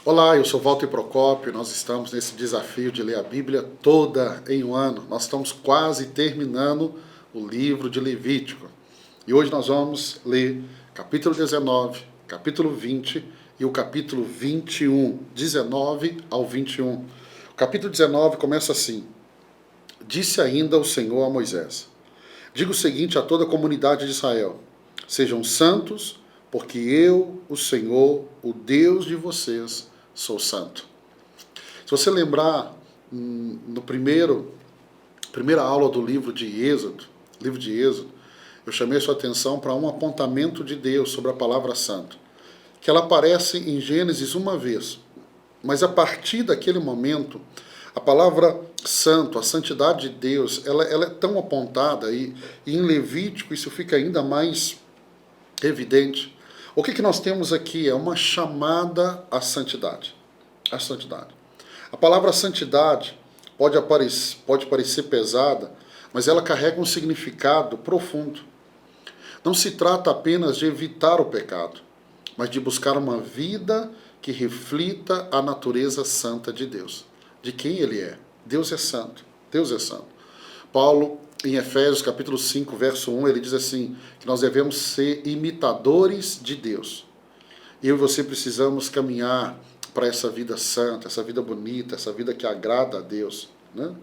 Olá, eu sou Walter Procópio, nós estamos nesse desafio de ler a Bíblia toda em um ano. Nós estamos quase terminando o livro de Levítico. E hoje nós vamos ler capítulo 19, capítulo 20 e o capítulo 21, 19 ao 21. O capítulo 19 começa assim: Disse ainda o Senhor a Moisés: Diga o seguinte a toda a comunidade de Israel: Sejam santos, porque eu, o Senhor, o Deus de vocês, sou santo. Se você lembrar, no primeira aula do livro de Êxodo, eu chamei a sua atenção para um apontamento de Deus sobre a palavra santo, que ela aparece em Gênesis uma vez, mas a partir daquele momento, a palavra santo, a santidade de Deus, ela é tão apontada, e em Levítico isso fica ainda mais evidente. O que nós temos aqui é uma chamada à santidade. A santidade. A palavra santidade pode parecer pesada, mas ela carrega um significado profundo. Não se trata apenas de evitar o pecado, mas de buscar uma vida que reflita a natureza santa de Deus, de quem Ele é. Deus é santo. Deus é santo. Paulo, em Efésios capítulo 5, verso 1, ele diz assim, que nós devemos ser imitadores de Deus. Eu e você precisamos caminhar para essa vida santa, essa vida bonita, essa vida que agrada a Deus, né?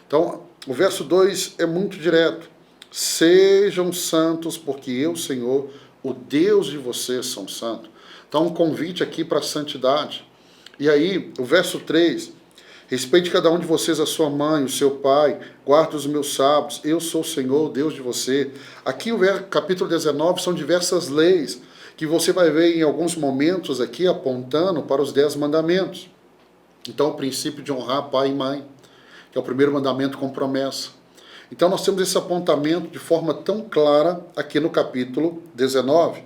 Então, o verso 2 é muito direto. Sejam santos, porque eu, Senhor, o Deus de vocês, sou santo. Então, um convite aqui para a santidade. E aí, o verso 3, respeite cada um de vocês a sua mãe, o seu pai, guarde os meus sábados, eu sou o Senhor, o Deus de você. Aqui, o capítulo 19, são diversas leis, que você vai ver em alguns momentos aqui apontando para os 10 mandamentos. Então, o princípio de honrar pai e mãe, que é o primeiro mandamento com promessa. Então, nós temos esse apontamento de forma tão clara aqui no capítulo 19.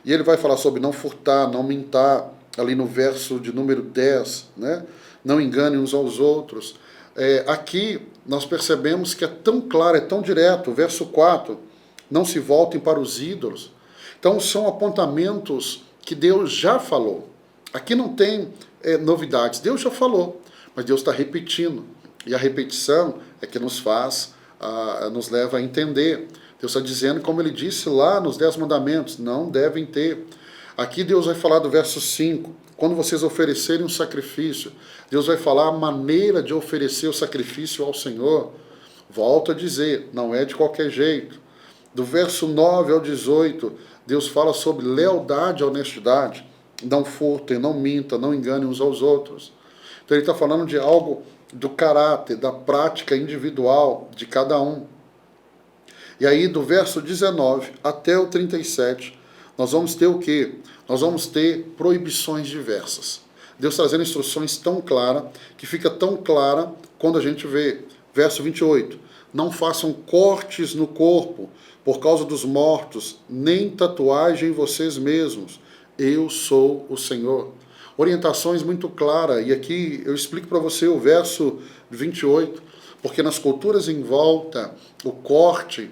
E ele vai falar sobre não furtar, não mintar, ali no verso de número 10, né? Não enganem uns aos outros. Aqui nós percebemos que é tão claro, é tão direto. O verso 4, não se voltem para os ídolos. Então são apontamentos que Deus já falou. Aqui não tem novidades, Deus já falou, mas Deus está repetindo. E a repetição é que nos leva a entender. Deus está dizendo, como ele disse lá nos 10 mandamentos, não devem ter. Aqui Deus vai falar do verso 5, quando vocês oferecerem um sacrifício, Deus vai falar a maneira de oferecer o sacrifício ao Senhor. Volto a dizer, não é de qualquer jeito. Do verso 9 ao 18, Deus fala sobre lealdade e honestidade. Não furtem, não mintam, não enganem uns aos outros. Então ele está falando de algo do caráter, da prática individual de cada um. E aí do verso 19 até o 37, nós vamos ter o quê? Nós vamos ter proibições diversas. Deus trazendo instruções tão claras, que fica tão clara quando a gente vê. Verso 28, não façam cortes no corpo por causa dos mortos, nem tatuagem em vocês mesmos. Eu sou o Senhor. Orientações muito claras. E aqui eu explico para você o verso 28, porque nas culturas em volta, o corte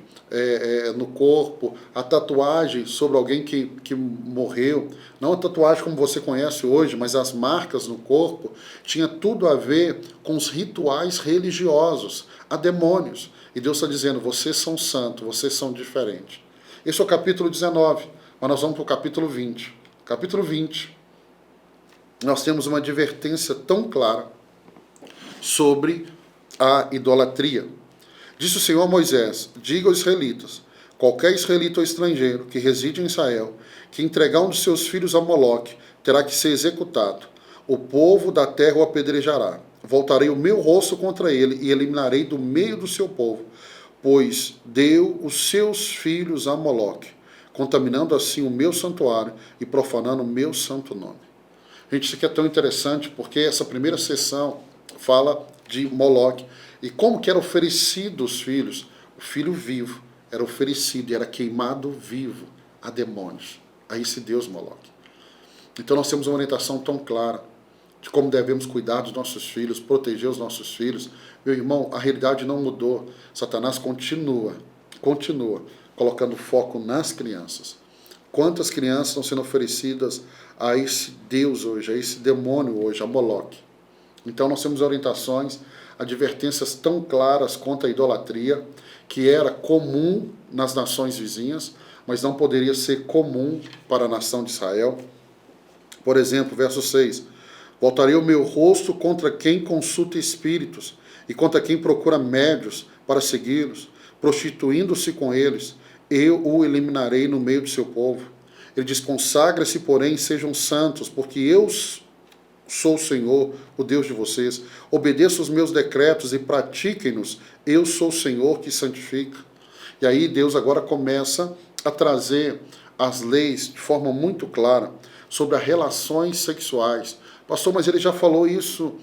no corpo, a tatuagem sobre alguém que morreu, não a tatuagem como você conhece hoje, mas as marcas no corpo, tinha tudo a ver com os rituais religiosos, a demônios. E Deus está dizendo, vocês são santos, vocês são diferentes. Esse é o capítulo 19, mas nós vamos para o capítulo 20. Capítulo 20, nós temos uma advertência tão clara sobre a idolatria. Disse o Senhor a Moisés, diga aos israelitas, qualquer israelita ou estrangeiro que reside em Israel, que entregar um de seus filhos a Moloque, terá que ser executado. O povo da terra o apedrejará. Voltarei o meu rosto contra ele e eliminarei do meio do seu povo, pois deu os seus filhos a Moloque, contaminando assim o meu santuário e profanando o meu santo nome. Gente, isso aqui é tão interessante porque essa primeira sessão fala de Moloque e como que era oferecido os filhos. O filho vivo era oferecido e era queimado vivo a demônios, a esse Deus Moloque. Então nós temos uma orientação tão clara de como devemos cuidar dos nossos filhos, proteger os nossos filhos. Meu irmão, a realidade não mudou. Satanás continua colocando foco nas crianças. Quantas crianças estão sendo oferecidas a esse Deus hoje, a esse demônio hoje, a Moloque. Então nós temos orientações, advertências tão claras contra a idolatria, que era comum nas nações vizinhas, mas não poderia ser comum para a nação de Israel. Por exemplo, verso 6, voltarei o meu rosto contra quem consulta espíritos e contra quem procura médios para segui-los, prostituindo-se com eles, eu o eliminarei no meio do seu povo. Ele diz, consagra-se, porém, sejam santos, porque eu sou o Senhor, o Deus de vocês. Obedeçam os meus decretos e pratiquem-nos. Eu sou o Senhor que santifica. E aí Deus agora começa a trazer as leis de forma muito clara sobre as relações sexuais. Pastor, mas ele já falou isso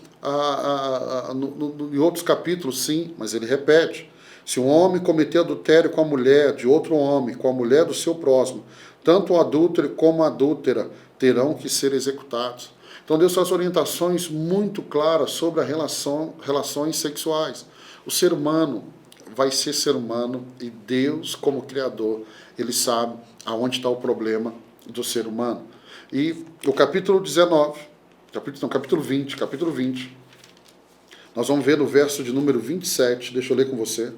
em outros capítulos, sim, mas ele repete. Se um homem cometer adultério com a mulher de outro homem, com a mulher do seu próximo, tanto o adúltero como a adúltera terão que ser executados. Então Deus traz orientações muito claras sobre as relações sexuais. O ser humano vai ser ser humano e Deus, como Criador, Ele sabe aonde está o problema do ser humano. E o capítulo 20, nós vamos ver no verso de número 27, deixa eu ler com você.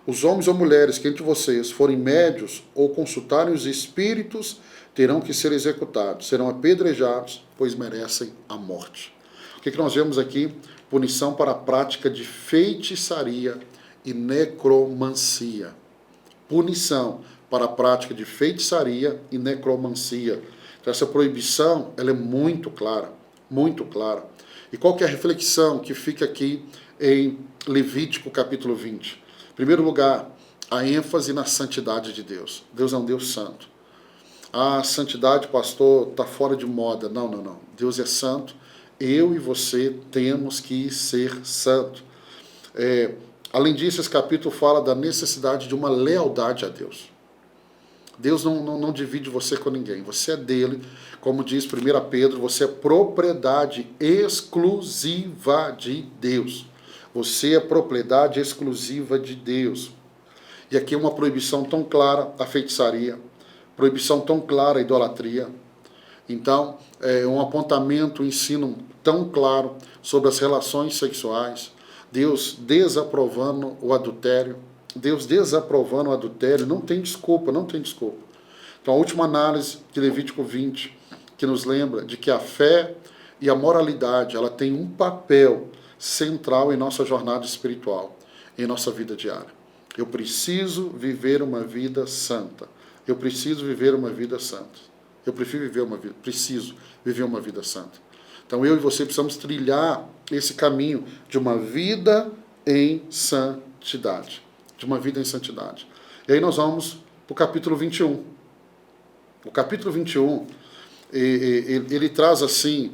Os homens ou mulheres que entre vocês forem médios ou consultarem os espíritos terão que ser executados, serão apedrejados, pois merecem a morte. O que nós vemos aqui? Punição para a prática de feitiçaria e necromancia. Punição para a prática de feitiçaria e necromancia. Então essa proibição, ela é muito clara, muito clara. E qual que é a reflexão que fica aqui em Levítico capítulo 20? Em primeiro lugar, a ênfase na santidade de Deus. Deus é um Deus santo. A santidade, pastor, está fora de moda. Não, não, não. Deus é santo. Eu e você temos que ser santo. Além disso, esse capítulo fala da necessidade de uma lealdade a Deus. Deus não divide você com ninguém. Você é dele. Como diz 1 Pedro, você é propriedade exclusiva de Deus. Você é propriedade exclusiva de Deus. E aqui é uma proibição tão clara à feitiçaria, proibição tão clara à idolatria. Então, um apontamento, um ensino tão claro sobre as relações sexuais. Deus desaprovando o adultério. Deus desaprovando o adultério. Não tem desculpa, não tem desculpa. Então, a última análise de Levítico 20, que nos lembra de que a fé e a moralidade, ela tem um papel central em nossa jornada espiritual, em nossa vida diária. Eu preciso viver uma vida santa. Eu preciso viver uma vida santa. Eu preciso viver uma vida santa. Então eu e você precisamos trilhar esse caminho de uma vida em santidade. De uma vida em santidade. E aí nós vamos para o capítulo 21. O capítulo 21, ele traz assim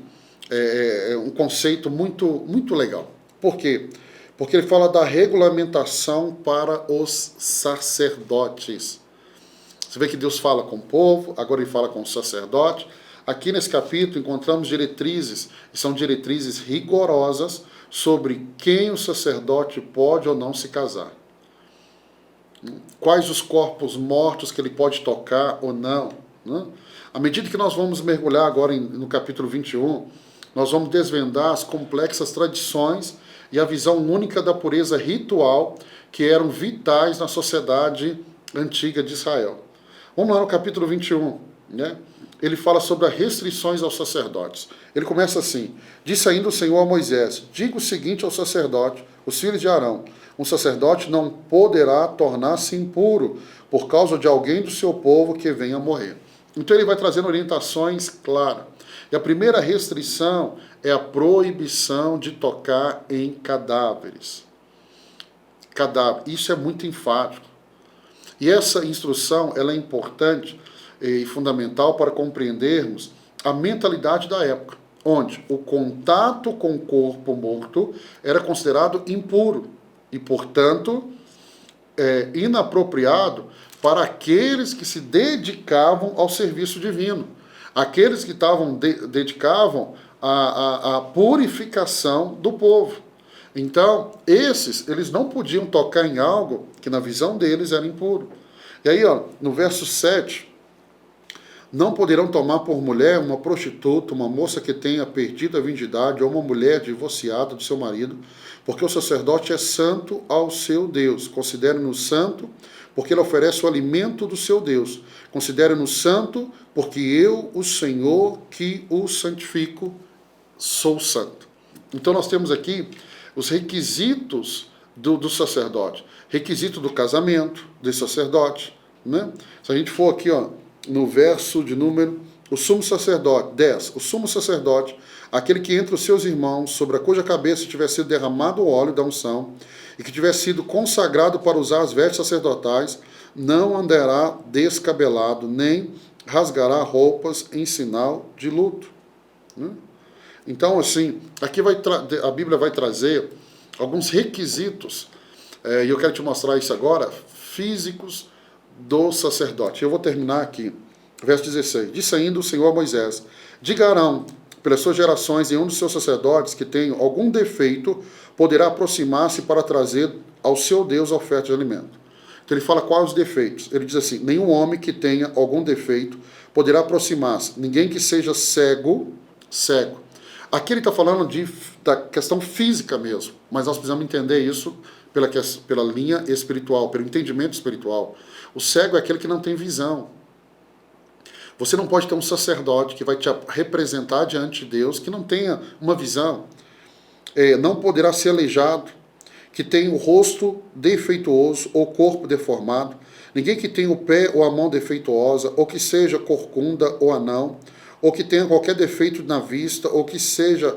um conceito muito legal. Por quê? Porque ele fala da regulamentação para os sacerdotes. Você vê que Deus fala com o povo, agora ele fala com o sacerdote. Aqui nesse capítulo encontramos diretrizes, e são diretrizes rigorosas sobre quem o sacerdote pode ou não se casar. Quais os corpos mortos que ele pode tocar ou não. Né? À medida que nós vamos mergulhar agora no capítulo 21, nós vamos desvendar as complexas tradições e a visão única da pureza ritual que eram vitais na sociedade antiga de Israel. Vamos lá no capítulo 21, né? Ele fala sobre as restrições aos sacerdotes. Ele começa assim: disse ainda o Senhor a Moisés, diga o seguinte ao sacerdote, os filhos de Arão, um sacerdote não poderá tornar-se impuro por causa de alguém do seu povo que venha a morrer. Então ele vai trazendo orientações claras. E a primeira restrição é a proibição de tocar em cadáveres. Isso é muito enfático. E essa instrução ela é importante e fundamental para compreendermos a mentalidade da época, onde o contato com o corpo morto era considerado impuro e, portanto, inapropriado para aqueles que se dedicavam ao serviço divino, aqueles que dedicavam à purificação do povo. Então, eles não podiam tocar em algo que na visão deles era impuro. E aí, no verso 7, Não poderão tomar por mulher uma prostituta, uma moça que tenha perdido a virgindade, ou uma mulher divorciada do seu marido, porque o sacerdote é santo ao seu Deus. Considere-no santo, porque ele oferece o alimento do seu Deus. Considere-no santo, porque eu, o Senhor, que o santifico, sou santo. Então nós temos aqui os requisitos do sacerdote. Requisito do casamento desse sacerdote, né? Se a gente for aqui, ó, no verso de número, o sumo sacerdote, 10, o sumo sacerdote, aquele que entre os seus irmãos, sobre a cuja cabeça tiver sido derramado o óleo da unção, e que tiver sido consagrado para usar as vestes sacerdotais, não andará descabelado, nem rasgará roupas em sinal de luto. Né? Então, assim, aqui a Bíblia vai trazer alguns requisitos, e eu quero te mostrar isso agora, físicos do sacerdote. Eu vou terminar aqui, verso 16. Disse ainda o Senhor a Moisés: diga a Arão, pelas suas gerações, em um dos seus sacerdotes que tenha algum defeito, poderá aproximar-se para trazer ao seu Deus a oferta de alimento. Então ele fala quais os defeitos. Ele diz assim: nenhum homem que tenha algum defeito poderá aproximar-se. Ninguém que seja cego. Aqui ele está falando da questão física mesmo, mas nós precisamos entender isso pela linha espiritual, pelo entendimento espiritual. O cego é aquele que não tem visão. Você não pode ter um sacerdote que vai te representar diante de Deus que não tenha uma visão. Não poderá ser aleijado, que tenha o rosto defeituoso ou corpo deformado, ninguém que tenha o pé ou a mão defeituosa, ou que seja corcunda ou anão, ou que tenha qualquer defeito na vista, ou que esteja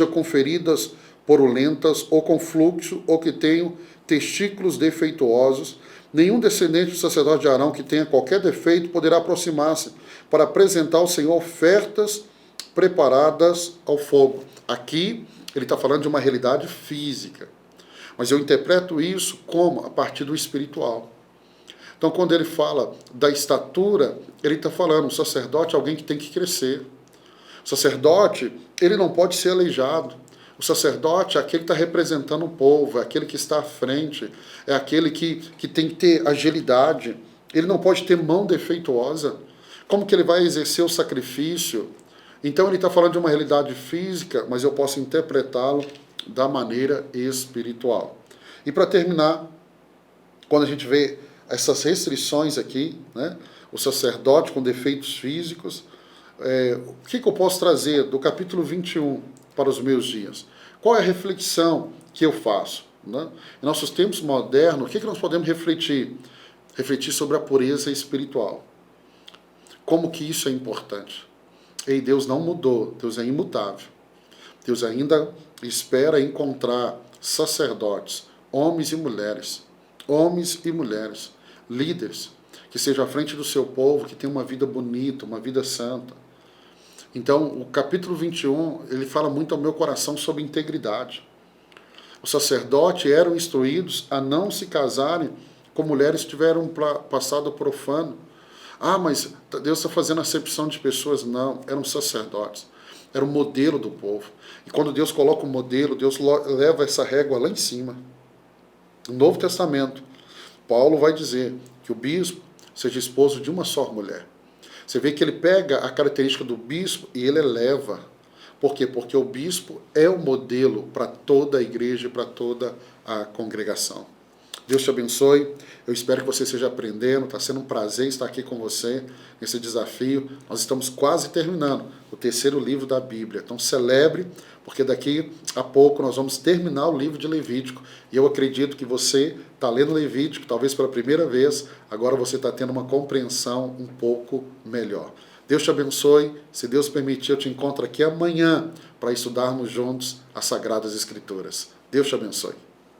com feridas porulentas, ou com fluxo, ou que tenha testículos defeituosos. Nenhum descendente do sacerdote de Arão que tenha qualquer defeito poderá aproximar-se para apresentar ao Senhor ofertas preparadas ao fogo. Aqui ele está falando de uma realidade física, mas eu interpreto isso como a partir do espiritual. Então, quando ele fala da estatura, ele está falando, o sacerdote é alguém que tem que crescer. O sacerdote, ele não pode ser aleijado. O sacerdote é aquele que está representando o povo, é aquele que está à frente, é aquele que tem que ter agilidade. Ele não pode ter mão defeituosa. Como que ele vai exercer o sacrifício? Então ele está falando de uma realidade física, mas eu posso interpretá-lo da maneira espiritual. E para terminar, quando a gente vê essas restrições aqui, né, o sacerdote com defeitos físicos, o que eu posso trazer do capítulo 21 para os meus dias? Qual é a reflexão que eu faço? Né? Em nossos tempos modernos, o que nós podemos refletir? Refletir sobre a pureza espiritual. Como que isso é importante? E Deus não mudou, Deus é imutável. Deus ainda espera encontrar sacerdotes, homens e mulheres, líderes, que sejam à frente do seu povo, que tenham uma vida bonita, uma vida santa. Então, o capítulo 21, ele fala muito ao meu coração sobre integridade. Os sacerdotes eram instruídos a não se casarem com mulheres que tiveram passado profano. Ah, mas Deus está fazendo acepção de pessoas. Não, eram sacerdotes. Era o modelo do povo. E quando Deus coloca o modelo, Deus leva essa régua lá em cima. No Novo Testamento, Paulo vai dizer que o bispo seja esposo de uma só mulher. Você vê que ele pega a característica do bispo e ele eleva. Por quê? Porque o bispo é o modelo para toda a igreja e para toda a congregação. Deus te abençoe. Eu espero que você esteja aprendendo. Está sendo um prazer estar aqui com você nesse desafio. Nós estamos quase terminando o terceiro livro da Bíblia. Então celebre, porque daqui a pouco nós vamos terminar o livro de Levítico. E eu acredito que você está lendo Levítico, talvez pela primeira vez. Agora você está tendo uma compreensão um pouco melhor. Deus te abençoe. Se Deus permitir, eu te encontro aqui amanhã para estudarmos juntos as Sagradas Escrituras. Deus te abençoe.